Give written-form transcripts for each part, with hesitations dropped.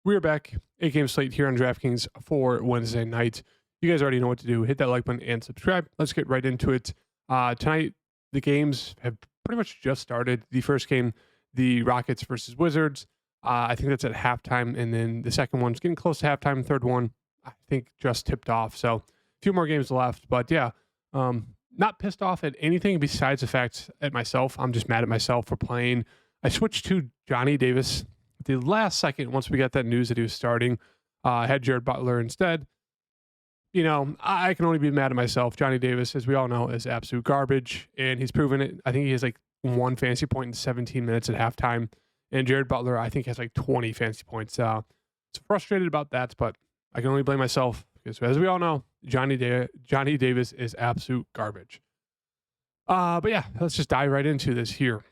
We're back. 8-game slate here on DraftKings for Wednesday night. You guys already know what to do. Hit that like button and subscribe. Let's get right into it. Tonight, the games have pretty much just started. The first game, the Rockets versus Wizards. I think that's at halftime. And then the second one's getting close to halftime. Third one, I think, just tipped off. So a few more games left. But yeah, not pissed off at anything besides the fact at myself. I'm just mad at myself for playing. I switched to Johnny Davis at the last second once we got that news that he was starting. I had Jared Butler instead. You know, I can only be mad at myself. Johnny Davis, as we all know, is absolute garbage, and he's proven it. I think he has like 1 fantasy point in 17 minutes at halftime, and Jared Butler, I think, has like 20 fantasy points. So frustrated about that, but I can only blame myself because, as we all know, Johnny Davis is absolute garbage. But yeah, let's just dive right into this here.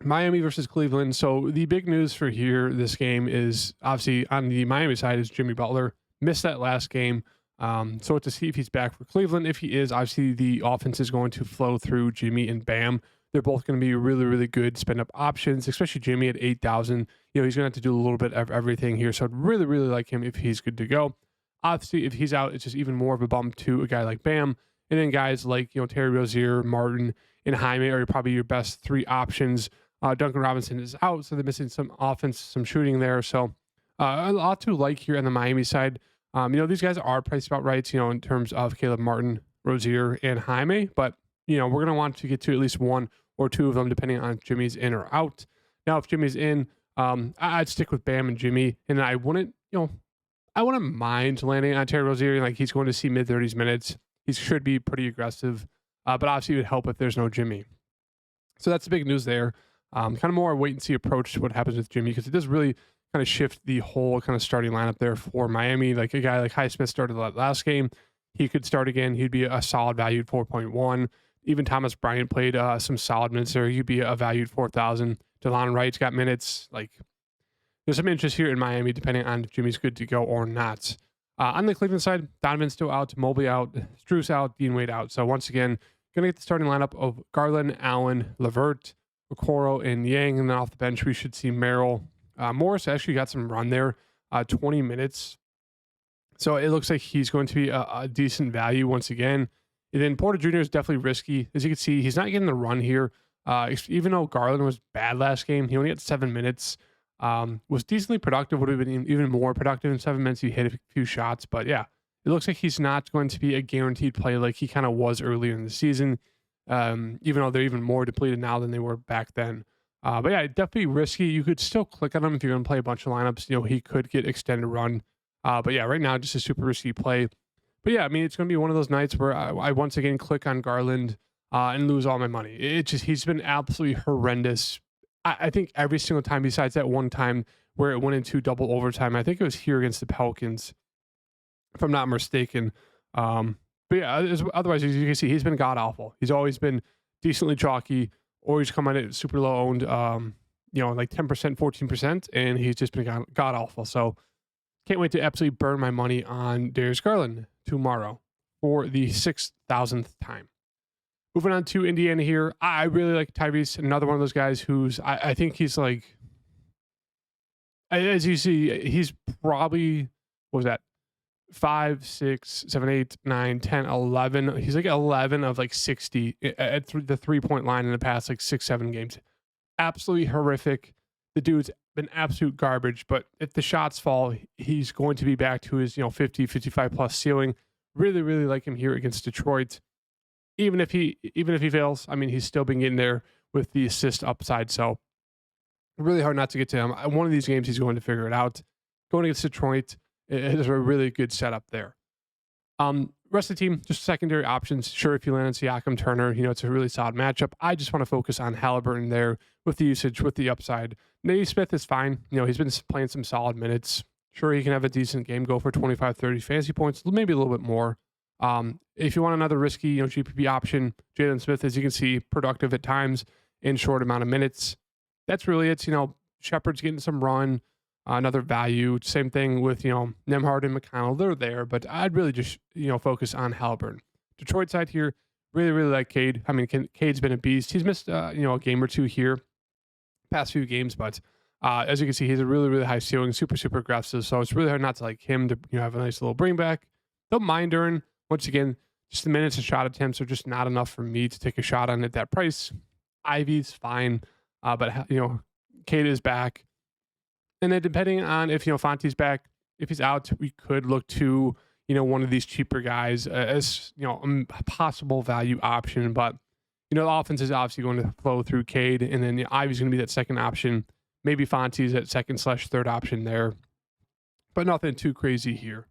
Miami versus Cleveland. So the big news for this game is obviously on the Miami side is Jimmy Butler missed that last game. So to see if he's back for Cleveland. If he is, obviously the offense is going to flow through Jimmy and Bam. They're both going to be really, really good spend up options, especially Jimmy at 8,000. You know, he's going to have to do a little bit of everything here. So I'd really, really like him if he's good to go. Obviously, if he's out, it's just even more of a bump to a guy like Bam. And then guys like, you know, Terry Rozier, Martin, and Jaime are probably your best three options. Duncan Robinson is out, so they're missing some offense, some shooting there. So a lot to like here on the Miami side. You know, these guys are priced about right, you know, in terms of Caleb Martin, Rozier, and Jaime. But, you know, we're going to want to get to at least one or two of them, depending on if Jimmy's in or out. Now, if Jimmy's in, I'd stick with Bam and Jimmy. And I wouldn't mind landing on Terry Rozier. Like, he's going to see mid-30s minutes. He should be pretty aggressive. But obviously, it would help if there's no Jimmy. So that's the big news there. Kind of more wait-and-see approach to what happens with Jimmy, because it does really kind of shift the whole kind of starting lineup there for Miami. Like a guy like Highsmith started that last game. He could start again. He'd be a solid valued 4.1. Even Thomas Bryant played some solid minutes there. He'd be a valued 4,000. DeLon Wright's got minutes. Like, there's some interest here in Miami, depending on if Jimmy's good to go or not. On the Cleveland side, Donovan's still out, Mobley out, Strus out, Dean Wade out. So once again, going to get the starting lineup of Garland, Allen, LeVert, Okoro, and Yang. And then off the bench, we should see Merrill. Morris actually got some run there, 20 minutes. So it looks like he's going to be a decent value once again. And then Porter Jr. is definitely risky. As you can see, he's not getting the run here. Even though Garland was bad last game, he only had 7 minutes. Was decently productive, would have been even more productive in 7 minutes. He hit a few shots. But yeah, it looks like he's not going to be a guaranteed play like he kind of was earlier in the season. Even though they're even more depleted now than they were back then. But yeah, definitely risky. You could still click on him if you're going to play a bunch of lineups. You know, he could get extended run. But yeah, right now, just a super risky play. But yeah, I mean, it's going to be one of those nights where I once again click on Garland and lose all my money. He's been absolutely horrendous. I think every single time besides that one time where it went into double overtime. I think it was here against the Pelicans, if I'm not mistaken. But yeah, otherwise, as you can see, he's been god-awful. He's always been decently chalky, always come on it super low owned, you know, like 10%, 14%, and he's just been god-awful. So can't wait to absolutely burn my money on Darius Garland tomorrow for the 6,000th time. Moving on to Indiana here. I really like Tyrese, another one of those guys who's, I think he's like, as you see, he's probably, what was that? 5, 6, 7, 8, 9, 10, 11. He's like 11 of like 60 at the 3-point line in the past like 6, 7 games. Absolutely horrific. The dude's been absolute garbage, but if the shots fall, he's going to be back to his, 50, 55 plus ceiling. Really, really like him here against Detroit. Even if he fails, I mean, he's still been getting there with the assist upside. So really hard not to get to him. One of these games, he's going to figure it out. Going against Detroit, it is a really good setup there. Rest of the team, just secondary options. Sure, if you land on Siakam, Turner, it's a really solid matchup. I just want to focus on Halliburton there with the usage, with the upside. Naismith is fine. He's been playing some solid minutes. Sure, he can have a decent game, go for 25, 30 fantasy points, maybe a little bit more. If you want another risky, GPP option, Jalen Smith, as you can see, productive at times in short amount of minutes. That's really it. Shepard's getting some run. Another value. Same thing with, Nembhard and McConnell. They're there, but I'd really just, focus on Halliburton. Detroit side here, really, really like Cade. I mean, Cade's been a beast. He's missed, a game or two here, past few games, but As you can see, he's a really, really high ceiling, super, super aggressive. So it's really hard not to like him to have a nice little bring back. Don't mind Duran. Once again, just the minutes of shot attempts are just not enough for me to take a shot on at that price. Ivy's fine, but Kate is back. And then depending on if Fonte's back, if he's out, we could look to one of these cheaper guys as a possible value option. But the offense is obviously going to flow through Cade, and then Ivy's going to be that second option. Maybe Fonte's that second/third option there, but nothing too crazy here.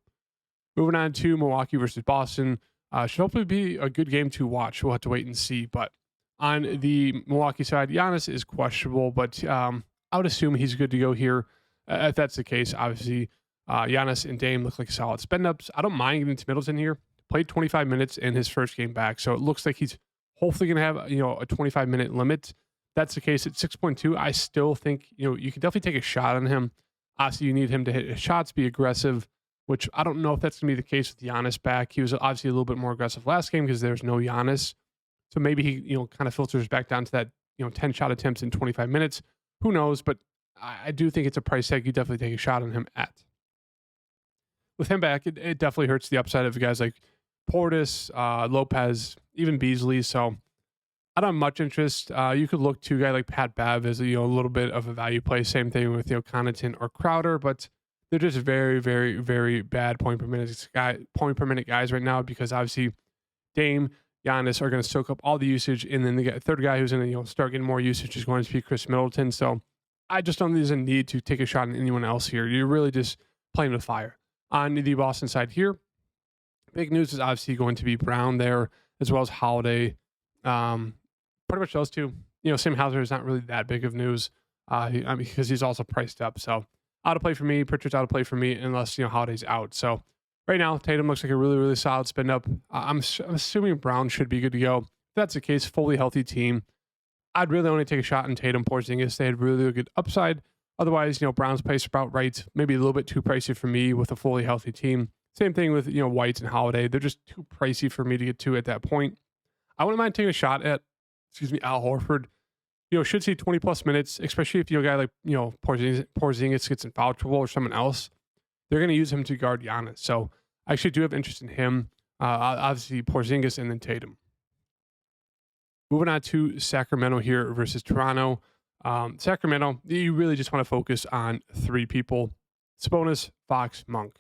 Moving on to Milwaukee versus Boston. Should hopefully be a good game to watch. We'll have to wait and see. But on the Milwaukee side, Giannis is questionable, but I would assume he's good to go here. If that's the case, obviously, Giannis and Dame look like solid spend-ups. I don't mind getting to Middleton here. Played 25 minutes in his first game back, so it looks like he's hopefully going to have a 25-minute limit. That's the case at 6.2. I still think you can definitely take a shot on him. Obviously, you need him to hit his shots, be aggressive, which I don't know if that's going to be the case with Giannis back. He was obviously a little bit more aggressive last game because there's no Giannis. So maybe he, kind of filters back down to that, 10 shot attempts in 25 minutes. Who knows? But I do think it's a price tag you definitely take a shot on him at. With him back, it definitely hurts the upside of guys like Portis, Lopez, even Beasley. So I don't have much interest. You could look to a guy like Pat Bev as a little bit of a value play. Same thing with Connaughton or Crowder, but they're just very, very, very bad point per minute guys right now because obviously Dame, Giannis are going to soak up all the usage, and then the third guy who's going to start getting more usage is going to be Chris Middleton. So I just don't think there's a need to take a shot on anyone else here. You're really just playing with fire. On the Boston side here, big news is obviously going to be Brown there as well as Holiday. Pretty much those two. Sam Hauser is not really that big of news because he's also priced up. So out of play for me. Pritchard's out of play for me unless Holiday's out. So right now, Tatum looks like a really, really solid spin up. I'm assuming Brown should be good to go. If that's the case, fully healthy team. I'd really only take a shot in Tatum, Porzingis. They had really good upside. Otherwise, Brown's price about right. Maybe a little bit too pricey for me with a fully healthy team. Same thing with White and Holiday. They're just too pricey for me to get to at that point. I wouldn't mind taking a shot at Al Horford. Should see 20 plus minutes, especially if a guy like Porzingis gets in foul trouble or someone else. They're going to use him to guard Giannis. So I actually do have interest in him. Obviously Porzingis and then Tatum. Moving on to Sacramento here versus Toronto. Sacramento, you really just want to focus on three people: Sabonis, Fox, Monk.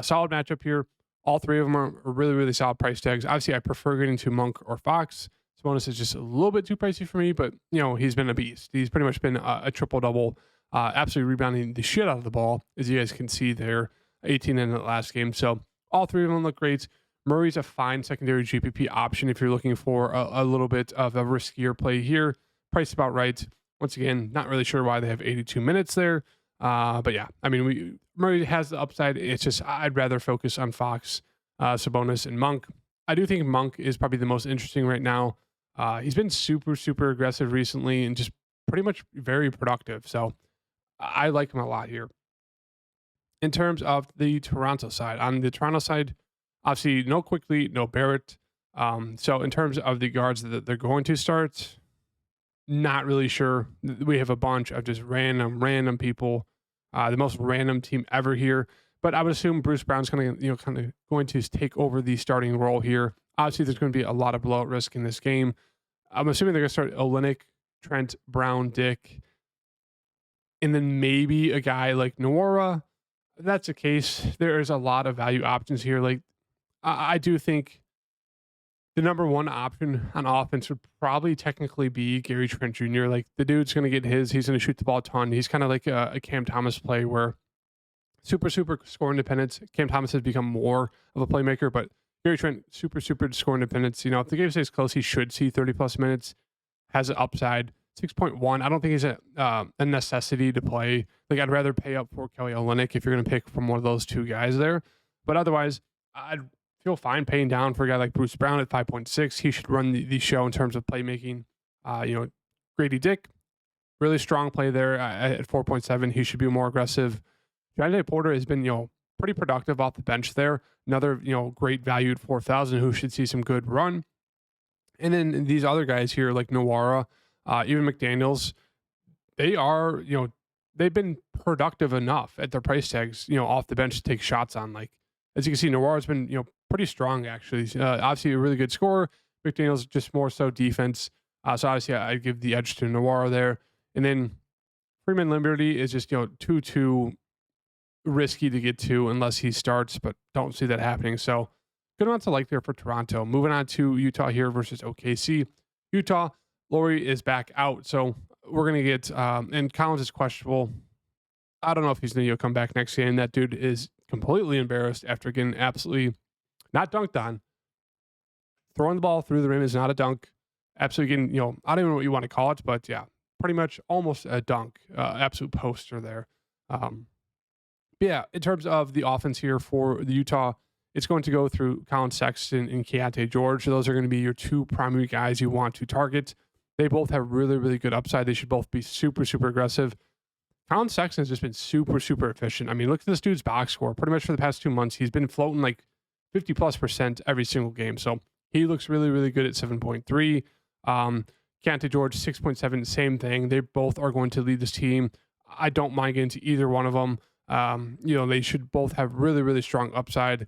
Solid matchup here. All three of them are really, really solid price tags. Obviously, I prefer getting to Monk or Fox. Sabonis is just a little bit too pricey for me, but he's been a beast. He's pretty much been a triple-double, absolutely rebounding the shit out of the ball, as you guys can see there, 18 in the last game. So all three of them look great. Murray's a fine secondary GPP option if you're looking for a little bit of a riskier play here. Price about right. Once again, not really sure why they have 82 minutes there. But yeah, Murray has the upside. It's just I'd rather focus on Fox, Sabonis, and Monk. I do think Monk is probably the most interesting right now. He's been super, super aggressive recently and just pretty much very productive. So I like him a lot here. In terms of the Toronto side, on the Toronto side, obviously no Quickly, no Barrett. So in terms of the guards that they're going to start, not really sure. We have a bunch of just random people. The most random team ever here. But I would assume Bruce Brown's going to take over the starting role here. Obviously, there's going to be a lot of blowout risk in this game. I'm assuming they're going to start Olynyk, Trent, Brown, Dick, and then maybe a guy like Nwora. If that's the case, there's a lot of value options here. Like, I do think the number one option on offense would probably technically be Gary Trent Jr. Like, the dude's going to get his. He's going to shoot the ball a ton. He's kind of like a Cam Thomas play where super score independence. Cam Thomas has become more of a playmaker, but Gary Trent, super score independence. If the game stays close, he should see 30 plus minutes. Has an upside. 6.1. I don't think he's a necessity to play. Like, I'd rather pay up for Kelly Olynyk if you're going to pick from one of those two guys there. But otherwise, I'd feel fine paying down for a guy like Bruce Brown at 5.6. He should run the show in terms of playmaking. Grady Dick, really strong play there at 4.7. He should be more aggressive. Johnny Porter has been, pretty productive off the bench there. Another, great value at 4,000 who should see some good run. And then these other guys here like Nwora, even McDaniels, they are, they've been productive enough at their price tags, off the bench to take shots on. Like, as you can see, Noir's been, pretty strong actually. Obviously a really good scorer. McDaniel's just more so defense. So obviously I give the edge to Noir there. And then Freeman Liberty is just, too risky to get to unless he starts, but don't see that happening. So good amount to like there for Toronto. Moving on to Utah here versus OKC. Utah, Laurie is back out. So we're going to get, and Collins is questionable. I don't know if he's going to come back next game. That dude is completely embarrassed after getting absolutely not dunked on. Throwing the ball through the rim is not a dunk. Absolutely getting, I don't even know what you want to call it, but yeah, pretty much almost a dunk. Absolute poster there. But yeah, in terms of the offense here for the Utah, it's going to go through Colin Sexton and Keontae George. Those are going to be your two primary guys you want to target. They both have really, really good upside. They should both be super, super aggressive. Colin Sexton has just been super, super efficient. I mean, look at this dude's box score. Pretty much for the past 2 months, he's been floating like 50+% every single game. So he looks really, really good at 7.3. Keontae George, 6.7, same thing. They both are going to lead this team. I don't mind getting to either one of them. They should both have really, really strong upside.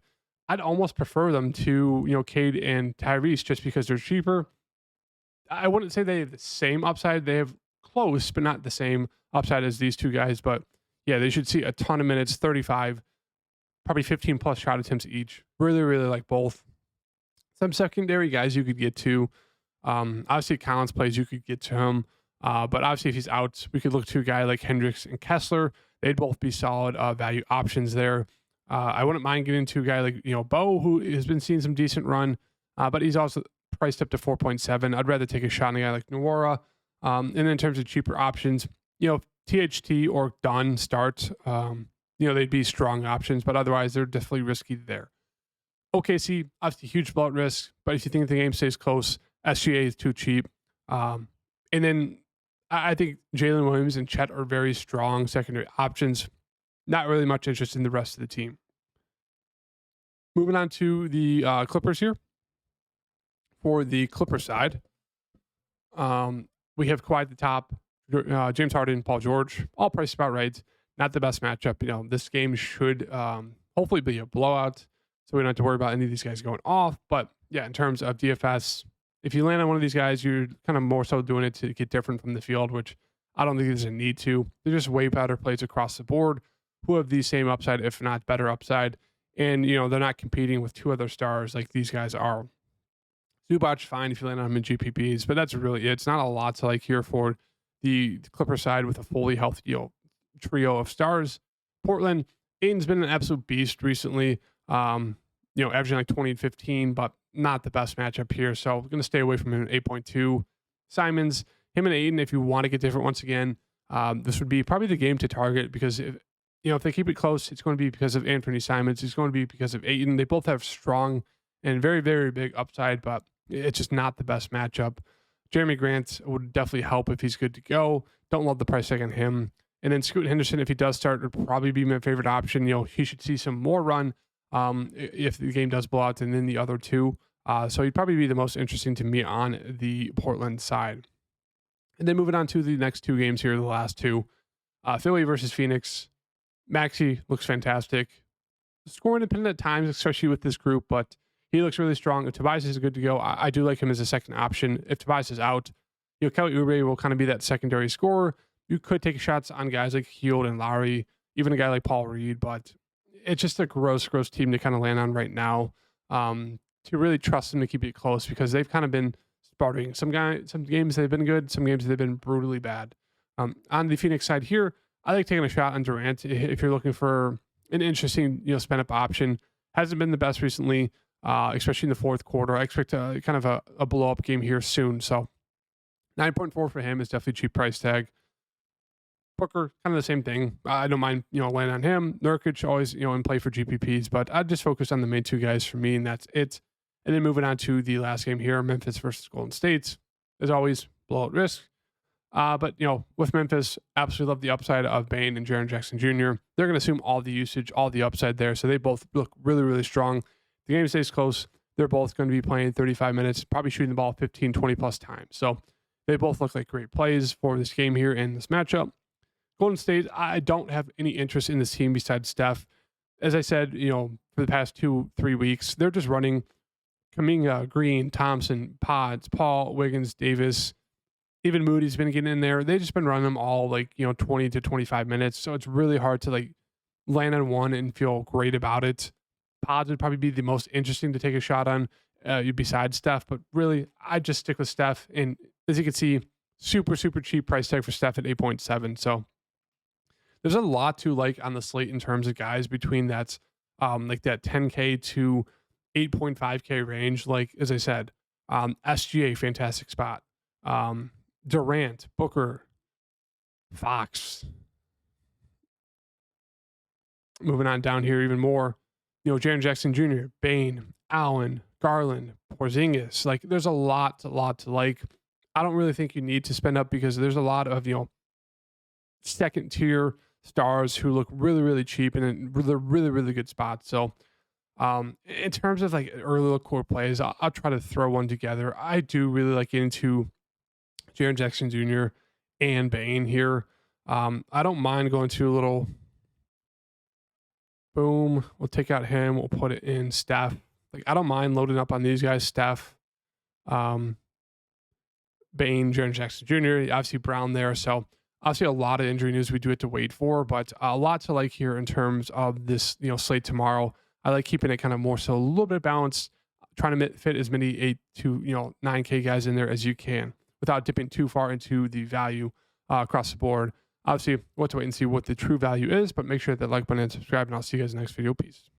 I'd almost prefer them to, Cade and Tyrese just because they're cheaper. I wouldn't say they have the same upside. They have close, but not the same upside as these two guys. But yeah, they should see a ton of minutes, 35, probably 15+ shot attempts each. Really, really like both. Some secondary guys you could get to. Obviously, Collins plays, you could get to him. But obviously, if he's out, we could look to a guy like Hendricks and Kessler. They'd both be solid value options there. I wouldn't mind getting to a guy like, Bo, who has been seeing some decent run, but he's also priced up to 4.7. I'd rather take a shot on a guy like Nwora. And then in terms of cheaper options, THT or Dunn start, they'd be strong options, but otherwise they're definitely risky there. OKC, obviously huge blowout risk, but if you think the game stays close, SGA is too cheap. And then I think Jalen Williams and Chet are very strong secondary options. Not really much interest in the rest of the team. Moving on to the Clippers here. For the Clippers side, we have Kawhi at the top, James Harden, Paul George, all priced about right. Not the best matchup. This game should hopefully be a blowout, so we don't have to worry about any of these guys going off. But yeah, in terms of DFS, if you land on one of these guys, you're kind of more so doing it to get different from the field, which I don't think there's a need to. They're just way better plays across the board who have the same upside, if not better upside. And, they're not competing with two other stars like these guys are. Zubac, fine if you land on him in GPPs, but that's really it. It's not a lot to like here for the Clipper side with a fully healthy trio of stars. Portland, Aiden's been an absolute beast recently, averaging like 20 and 15, but not the best matchup here. So we're going to stay away from him at 8.2. Simons, him and Aiden, if you want to get different once again, this would be probably the game to target because if they keep it close, it's going to be because of Anthony Simons. It's going to be because of Aiden. They both have strong and very, very big upside, but it's just not the best matchup. Jeremy Grant would definitely help if he's good to go. Don't love the price tag on him. And then Scoot Henderson, if he does start, would probably be my favorite option. He should see some more run if the game does blow out than the other two. So he'd probably be the most interesting to me on the Portland side. And then moving on to the next two games here, the last two. Philly versus Phoenix. Maxey looks fantastic. Scoring independent at times, especially with this group, but he looks really strong. If Tobias is good to go, I do like him as a second option. If Tobias is out, Kelly Oubre will kind of be that secondary scorer. You could take shots on guys like Hield and Lowry, even a guy like Paul Reed, but it's just a gross team to kind of land on right now. To really trust them to keep it close because they've kind of been spouting. Some games they've been good, some games they've been brutally bad. On the Phoenix side here, I like taking a shot on Durant if you're looking for an interesting, spend up option. Hasn't been the best recently, especially in the fourth quarter. I expect kind of a blow up game here soon. So 9.4 for him is definitely a cheap price tag. Booker, kind of the same thing. I don't mind, landing on him. Nurkic always, in play for GPPs, but I'd just focus on the main two guys for me, and that's it. And then moving on to the last game here, Memphis versus Golden State. As always, blowout risk. But, with Memphis, absolutely love the upside of Bane and Jaren Jackson Jr. They're going to assume all the usage, all the upside there. So they both look really, really strong. The game stays close. They're both going to be playing 35 minutes, probably shooting the ball 15, 20+ times. So they both look like great plays for this game here in this matchup. Golden State, I don't have any interest in this team besides Steph. As I said, for the past 2-3 weeks, they're just running Kuminga, Green, Thompson, Pods, Paul, Wiggins, Davis, even Moody's been getting in there. They've just been running them all 20 to 25 minutes. So it's really hard to land on one and feel great about it. Pods would probably be the most interesting to take a shot on besides Steph, but really I just stick with Steph. And as you can see, super, super cheap price tag for Steph at 8.7. So there's a lot to like on the slate in terms of guys between that, that 10K to 8.5K range. Like, as I said, SGA, fantastic spot. Durant, Booker, Fox. Moving on down here even more, Jaren Jackson Jr., Bane, Allen, Garland, Porzingis. Like, there's a lot to like. I don't really think you need to spend up because there's a lot of, second tier stars who look really, really cheap and they're really, really good spots. So, in terms of early look core plays, I'll try to throw one together. I do really like getting into Jaren Jackson Jr. and Bane here. I don't mind going to a little boom. We'll take out him. We'll put it in Steph. I don't mind loading up on these guys. Steph, Bane, Jaren Jackson Jr., obviously Brown there. So obviously a lot of injury news we do have to wait for, but a lot to like here in terms of this, slate tomorrow. I like keeping it kind of more so a little bit balanced, trying to fit as many 8 to 9K guys in there as you can without dipping too far into the value across the board. Obviously, we'll have to wait and see what the true value is, but make sure that like button and subscribe, and I'll see you guys in the next video. Peace.